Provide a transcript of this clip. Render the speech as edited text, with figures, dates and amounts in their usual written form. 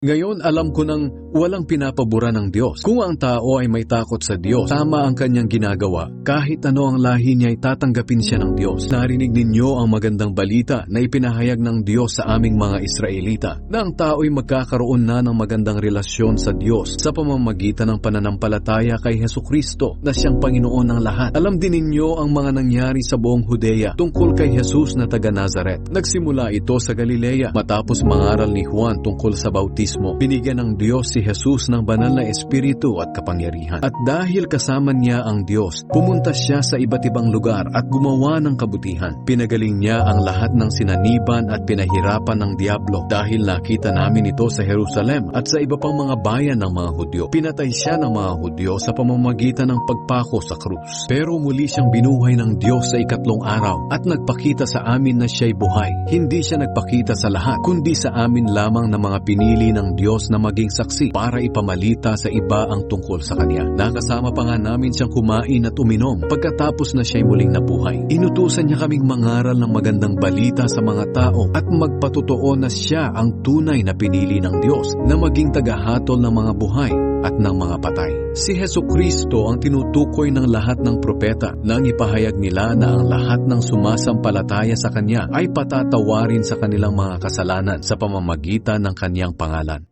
Ngayon alam ko nang walang pinapabura ng Diyos. Kung ang tao ay may takot sa Diyos, tama ang kanyang ginagawa, kahit ano ang lahi niya ay tatanggapin siya ng Diyos. Narinig ninyo ang magandang balita na ipinahayag ng Diyos sa aming mga Israelita, na ang tao ay magkakaroon na ng magandang relasyon sa Diyos sa pamamagitan ng pananampalataya kay Hesukristo na siyang Panginoon ng lahat. Alam din ninyo ang mga nangyari sa buong Judea tungkol kay Jesus na taga Nazaret. Nagsimula ito sa Galilea matapos mangaral ni Juan tungkol sa bautismo. Binigyan ng Diyos si Jesus ng banal na espiritu at kapangyarihan. At dahil kasama niya ang Diyos, pumunta siya sa iba't ibang lugar at gumawa ng kabutihan. Pinagaling niya ang lahat ng sinaniban at pinahirapan ng diablo. Dahil nakita namin ito sa Jerusalem at sa iba pang mga bayan ng mga Hudyo. Pinatay siya ng mga Hudyo sa pamamagitan ng pagpako sa krus. Pero muli siyang binuhay ng Diyos sa ikatlong araw at nagpakita sa amin na siya'y buhay. Hindi siya nagpakita sa lahat, kundi sa amin lamang na mga pinili ng Diyos na maging saksi para ipamalita sa iba ang tungkol sa Kanya. Nakasama pa nga namin siyang kumain at uminom pagkatapos na siya'y muling nabuhay. Inutusan niya kaming mangaral ng magandang balita sa mga tao at magpatotoo na siya ang tunay na pinili ng Diyos na maging tagahatol ng mga buhay at ng mga patay. Si Hesukristo ang tinutukoy ng lahat ng propeta nang ipahayag nila na ang lahat ng sumasampalataya sa Kanya ay patatawarin sa kanilang mga kasalanan sa pamamagitan ng Kanyang pangalan.